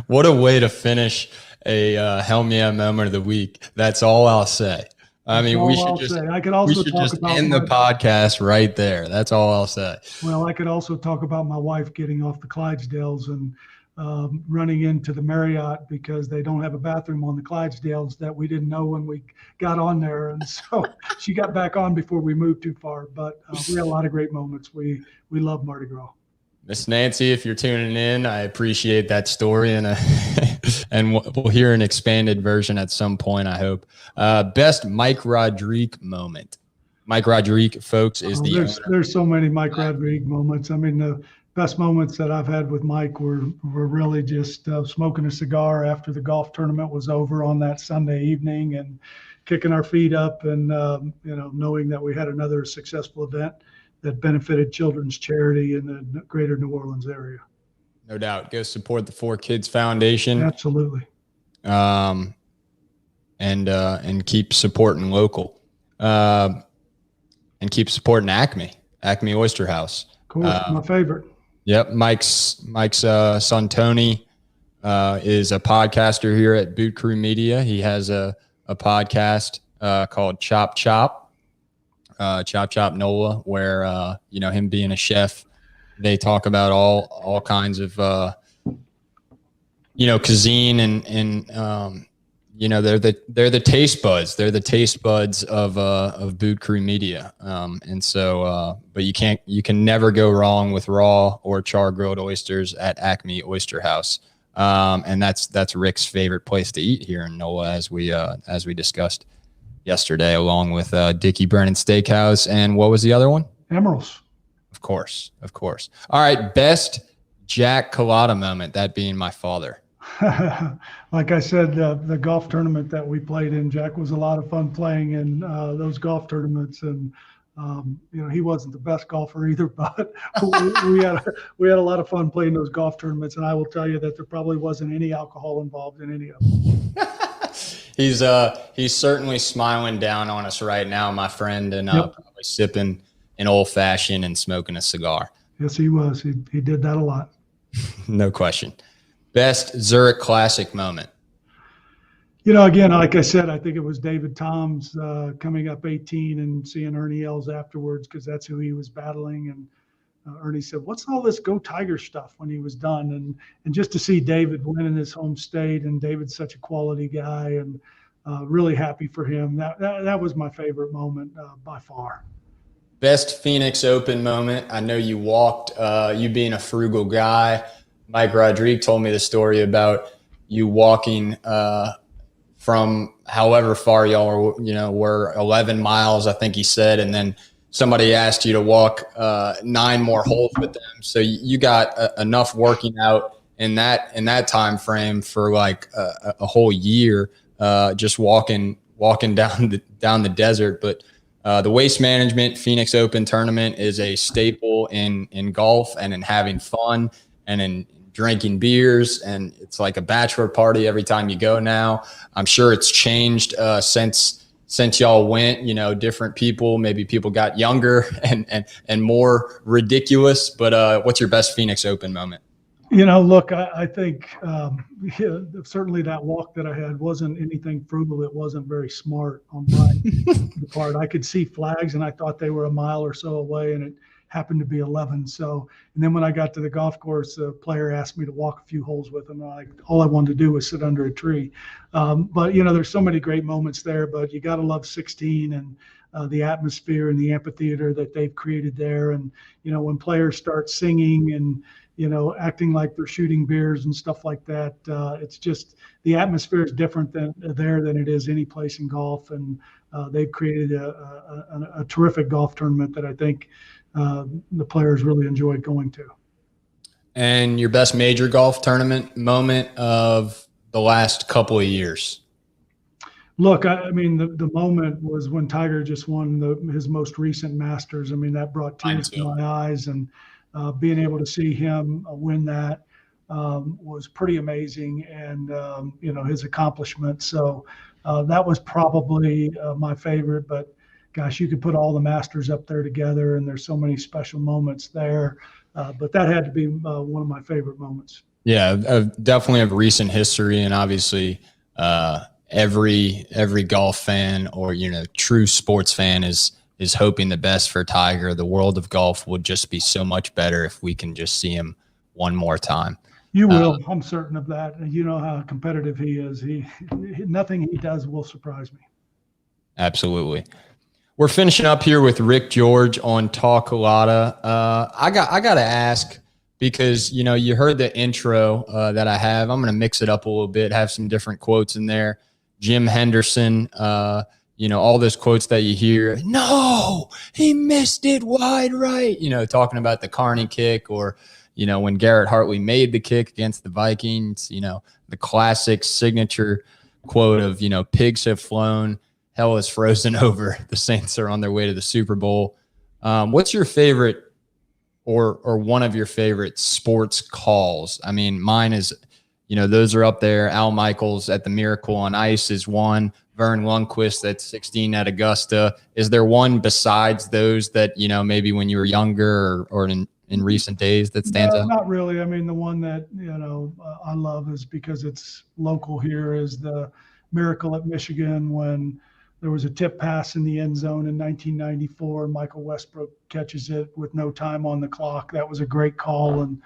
B: What a way to finish a Helm Yeah moment of the week. That's all I'll say. I mean, we should just end the podcast right there. That's all I'll say.
E: Well, I could also talk about my wife getting off the Clydesdales and running into the Marriott because they don't have a bathroom on the Clydesdales that we didn't know when we got on there. And so she got back on before we moved too far. But we had a lot of great moments. We love Mardi Gras.
B: Miss Nancy, if you're tuning in, I appreciate that story, and and we'll hear an expanded version at some point, I hope. Best Mike Rodrigue moment. Mike Rodrigue, folks, is
E: there's so many Mike Rodrigue moments. I mean, the best moments that I've had with Mike were really just smoking a cigar after the golf tournament was over on that Sunday evening and kicking our feet up and knowing that we had another successful event that benefited children's charity in the greater New Orleans area.
B: No doubt. Go support the ForeKids Foundation.
E: Absolutely.
B: and keep supporting local, and keep supporting Acme Oyster House.
E: Of course, my favorite.
B: Yep. Mike's son, Tony, is a podcaster here at Boot Crew Media. He has a podcast called Chop Chop NOLA, where, him being a chef, they talk about all kinds of, cuisine and they're the taste buds. They're the taste buds of Boot Crew Media. But you can never go wrong with raw or char grilled oysters at Acme Oyster House. And that's Rick's favorite place to eat here in NOLA, as we discussed yesterday, along with Dickie Brennan Steakhouse. And what was the other one?
E: Emerald's.
B: Of course. All right. Best Jack Culotta moment, that being my father.
E: Like I said, the golf tournament that we played in, Jack was a lot of fun playing in those golf tournaments. And, he wasn't the best golfer either, but we had a lot of fun playing those golf tournaments. And I will tell you that there probably wasn't any alcohol involved in any of them.
B: He's certainly smiling down on us right now, my friend, and
E: Yep.
B: probably sipping an old fashioned and smoking a cigar.
E: Yes, he was. He did that a lot.
B: No question. Best Zurich Classic moment.
E: Again, like I said, I think it was David Toms coming up 18 and seeing Ernie Els afterwards, because that's who he was battling. And Ernie said, "What's all this Go Tiger stuff?" when he was done. And just to see David win in his home state, and David's such a quality guy, and really happy for him. That was my favorite moment by far.
B: Best Phoenix Open moment. I know you walked, you being a frugal guy. Mike Rodriguez told me the story about you walking from however far y'all were 11 miles, I think he said, and then somebody asked you to walk 9 more holes with them. So you got enough working out in that time frame for like a whole year, just walking down the desert. But the Waste Management Phoenix Open tournament is a staple in golf and in having fun and in drinking beers, and it's like a bachelor party every time you go now. I'm sure it's changed since y'all went, different people, maybe people got younger and more ridiculous, but what's your best Phoenix Open moment?
E: Look, I think certainly that walk that I had wasn't anything frugal. It wasn't very smart on my part. I could see flags, and I thought they were a mile or so away, and it happened to be 11. So, and then when I got to the golf course, the player asked me to walk a few holes with him. All I wanted to do was sit under a tree. But there's so many great moments there, but you got to love 16 and the atmosphere and the amphitheater that they've created there. And, when players start singing and, acting like they're shooting beers and stuff like that, it's just, the atmosphere is different than it is any place in golf. And they've created a terrific golf tournament that I think the players really enjoyed going to.
B: And your best major golf tournament moment of the last couple of years?
E: Look, I mean, the moment was when Tiger just won his most recent Masters. I mean, that brought tears to my eyes, and being able to see him win that was pretty amazing, and his accomplishment. So that was probably my favorite. But gosh, you could put all the Masters up there together, and there's so many special moments there. But that had to be one of my favorite moments. Yeah,
B: definitely of recent history, and obviously every golf fan or true sports fan is hoping the best for Tiger. The world of golf would just be so much better if we can just see him one more time.
E: You will. I'm certain of that. You know how competitive he is. Nothing he does will surprise me.
B: Absolutely. We're finishing up here with Rick George on TalkCulotta. I got to ask, because you heard the intro that I have. I'm going to mix it up a little bit, have some different quotes in there. Jim Henderson, all those quotes that you hear. No, he missed it wide right. Talking about the Carney kick, or when Garrett Hartley made the kick against the Vikings. The classic signature quote of pigs have flown, hell is frozen over. The Saints are on their way to the Super Bowl. What's your favorite or one of your favorite sports calls? I mean, mine is, those are up there. Al Michaels at the Miracle on Ice is one. Vern Lundquist at 16 at Augusta. Is there one besides those that, maybe when you were younger or in recent days that stands out?
E: Not really. I mean, the one that, I love is because it's local here is the Miracle at Michigan when there was a tip pass in the end zone in 1994 and Michael Westbrook catches it with no time on the clock. That was a great call. And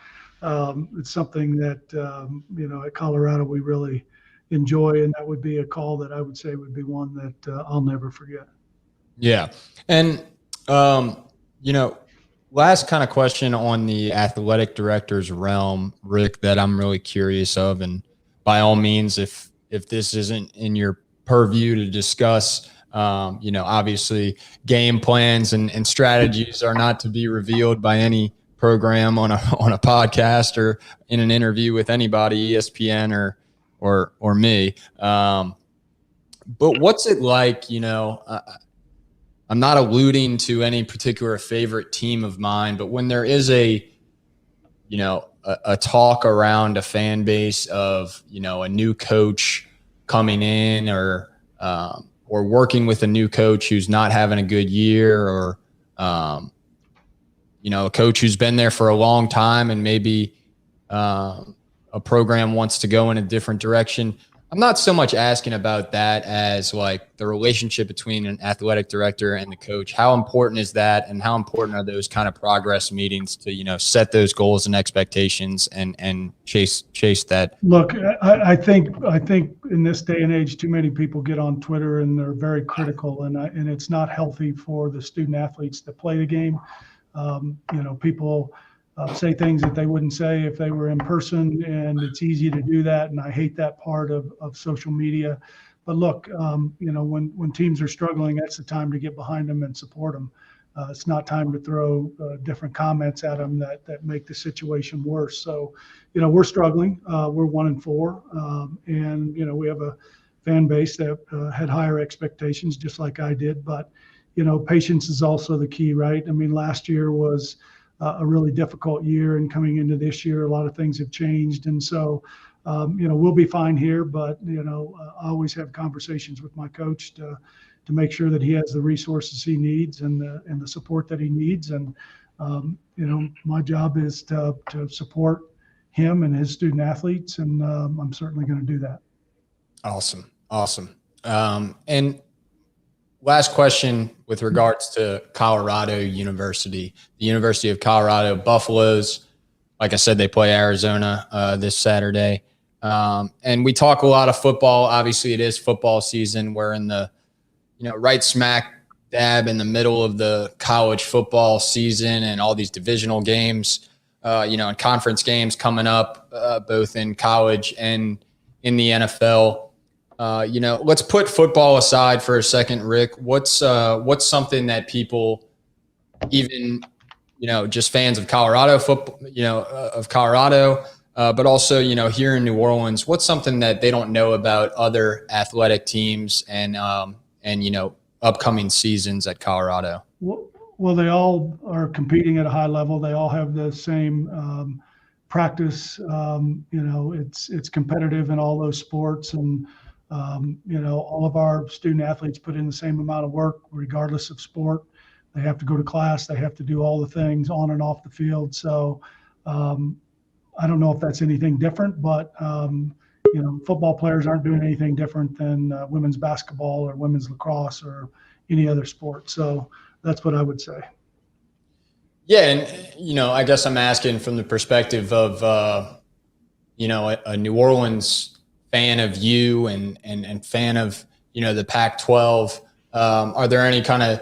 E: it's something that, at Colorado we really enjoy. And that would be a call that I would say would be one that I'll never forget.
B: Yeah. And, last kind of question on the athletic director's realm, Rick, that I'm really curious of. And by all means, if this isn't in your purview to discuss, obviously game plans and strategies are not to be revealed by any program on a podcast or in an interview with anybody, ESPN or me. But what's it like, I'm not alluding to any particular favorite team of mine, but when there is a talk around a fan base of, a new coach coming in or working with a new coach who's not having a good year or, a coach who's been there for a long time and maybe a program wants to go in a different direction. I'm not so much asking about that as like the relationship between an athletic director and the coach. How important is that? And how important are those kind of progress meetings to, set those goals and expectations and chase that?
E: Look, I think in this day and age, too many people get on Twitter and they're very critical and it's not healthy for the student athletes that play the game. People say things that they wouldn't say if they were in person, and it's easy to do that. And I hate that part of social media. But look, when teams are struggling, that's the time to get behind them and support them. It's not time to throw different comments at them that make the situation worse. So, we're struggling. We're 1-4, and we have a fan base that had higher expectations, just like I did. But patience is also the key, right? I mean, last year was a really difficult year, and coming into this year, a lot of things have changed. And so, we'll be fine here, but, I always have conversations with my coach to make sure that he has the resources he needs and the support that he needs. And, my job is to support him and his student athletes. And I'm certainly going to do that.
B: Awesome. And last question with regards to Colorado University, the University of Colorado Buffaloes. Like I said, they play Arizona this Saturday. And we talk a lot of football. Obviously, it is football season. We're in the, right smack dab in the middle of the college football season and all these divisional games, and conference games coming up, both in college and in the NFL. Let's put football aside for a second, Rick. What's something that people, even, just fans of Colorado football, of Colorado, but also, here in New Orleans, what's something that they don't know about other athletic teams and upcoming seasons at Colorado?
E: Well, they all are competing at a high level. They all have the same practice. It's competitive in all those sports, and all of our student athletes put in the same amount of work regardless of sport. They have to go to class. They have to do all the things on and off the field. So I don't know if that's anything different, but football players aren't doing anything different than women's basketball or women's lacrosse or any other sport. So that's what I would say.
B: Yeah. And, I guess I'm asking from the perspective of, a New Orleans fan of you and fan of, the Pac-12. Are there any kind of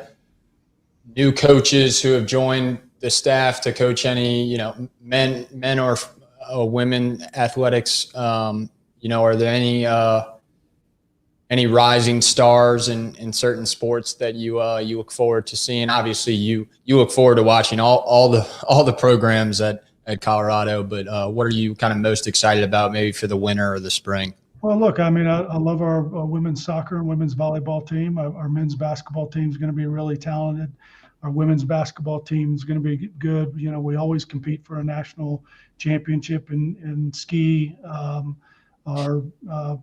B: new coaches who have joined the staff to coach any, men or women athletics? Are there any rising stars in certain sports that you look forward to seeing? Obviously, you look forward to watching all the programs at Colorado, but what are you kind of most excited about, maybe for the winter or the spring?
E: Well, look, I mean, I love our women's soccer and women's volleyball team. Our men's basketball team is going to be really talented. Our women's basketball team is going to be good. You know, we always compete for a national championship in ski. Our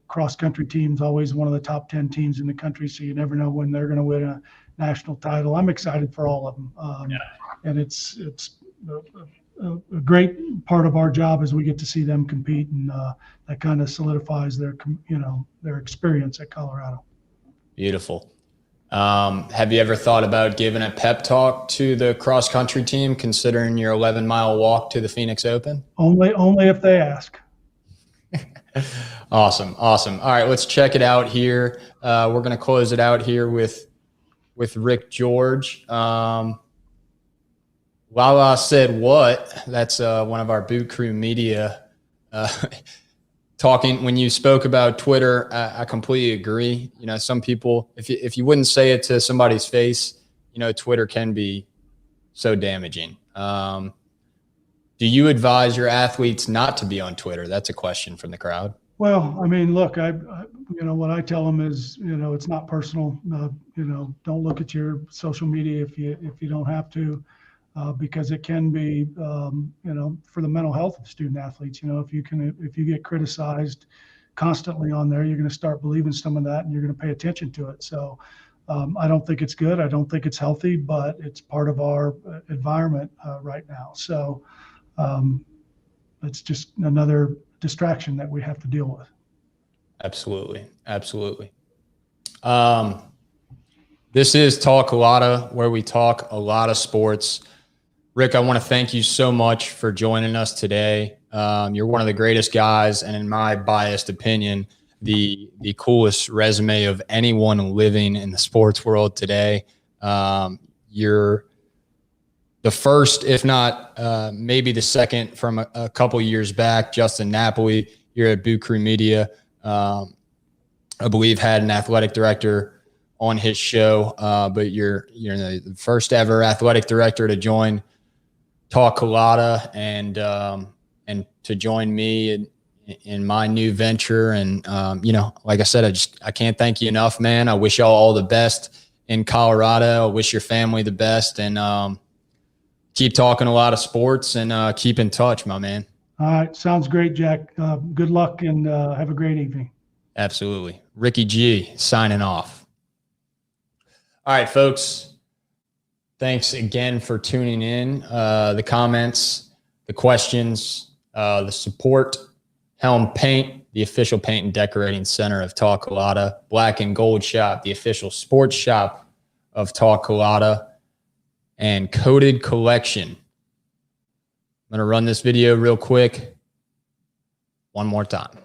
E: cross-country team's always one of the top 10 teams in the country, so you never know when they're going to win a national title. I'm excited for all of them. And it's a great part of our job is we get to see them compete, and that kind of solidifies their experience at Colorado.
B: Beautiful. Have you ever thought about giving a pep talk to the cross country team, considering your 11-mile walk to the Phoenix Open?
E: Only if they ask.
B: Awesome. All right, let's check it out here. We're going to close it out here with Rick George. Lala said what? That's one of our Boot Crew media talking. When you spoke about Twitter, I completely agree. You know, some people, if you wouldn't say it to somebody's face, you know, Twitter can be so damaging. Do you advise your athletes not to be on Twitter? That's a question from the crowd.
E: Well, I mean, look, I what I tell them is, it's not personal. Don't look at your social media if you don't have to, because it can be, for the mental health of student athletes. If you get criticized constantly on there, you're going to start believing some of that, and you're going to pay attention to it. So I don't think it's good. I don't think it's healthy, but it's part of our environment right now. So it's just another distraction that we have to deal with.
B: Absolutely. This is TalkCulotta, where we talk a lot of sports. Rick, I want to thank you so much for joining us today. You're one of the greatest guys, and in my biased opinion, the coolest resume of anyone living in the sports world today. You're the first, if not maybe the second from a couple years back. Justin Napoli, you're at Boot Crew Media, I believe had an athletic director on his show, but you're the first ever athletic director to join TalkCulotta and to join me in my new venture. And like I said, I can't thank you enough, man. I wish y'all all the best in Colorado. I wish your family the best, and keep talking a lot of sports, and keep in touch, my man.
E: All right. Sounds great, Jack. Good luck, and have a great evening.
B: Absolutely. Ricky G signing off. All right, folks. Thanks again for tuning in. The comments, the questions, the support. Helm Paint, the official paint and decorating center of TalkCulotta. Black and Gold Shop, the official sports shop of TalkCulotta. And Coded Collection. I'm going to run this video real quick one more time.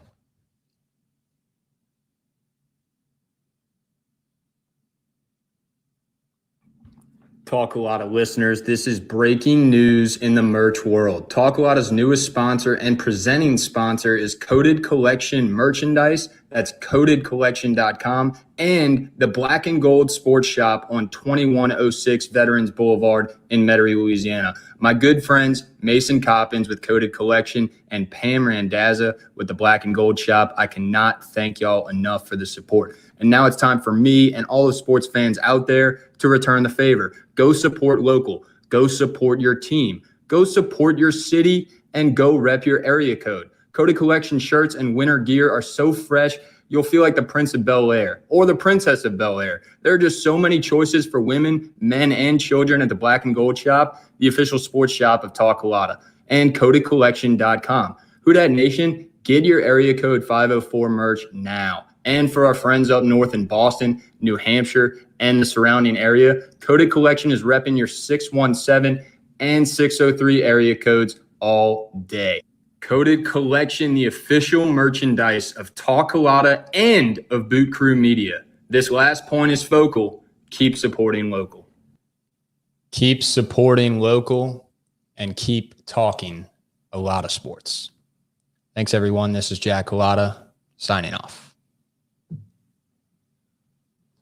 A: TalkCulotta listeners, this is breaking news in the merch world. TalkCulotta's newest sponsor and presenting sponsor is Coded Collection merchandise. That's codedcollection.com, and the Black and Gold Sports Shop on 2106 Veterans Boulevard in Metairie, Louisiana. My good friends, Mason Coppins with Coded Collection and Pam Randazza with the Black and Gold Shop. I cannot thank y'all enough for the support. And now it's time for me and all the sports fans out there to return the favor. Go support local. Go support your team. Go support your city, and go rep your area code. Coded Collection shirts and winter gear are so fresh, you'll feel like the Prince of Bel-Air or the Princess of Bel-Air. There are just so many choices for women, men, and children at the Black and Gold Shop, the official sports shop of TalkCulotta, and codedcollection.com. Who Dat Nation, get your area code 504 merch now. And for our friends up north in Boston, New Hampshire, and the surrounding area, Coded Collection is repping your 617 and 603 area codes all day. Coded Collection, the official merchandise of TalkCulotta and of Boot Crew Media. This last point is focal. Keep supporting local.
B: Keep supporting local, and keep talking a lot of sports. Thanks, everyone. This is Jack Culotta signing off.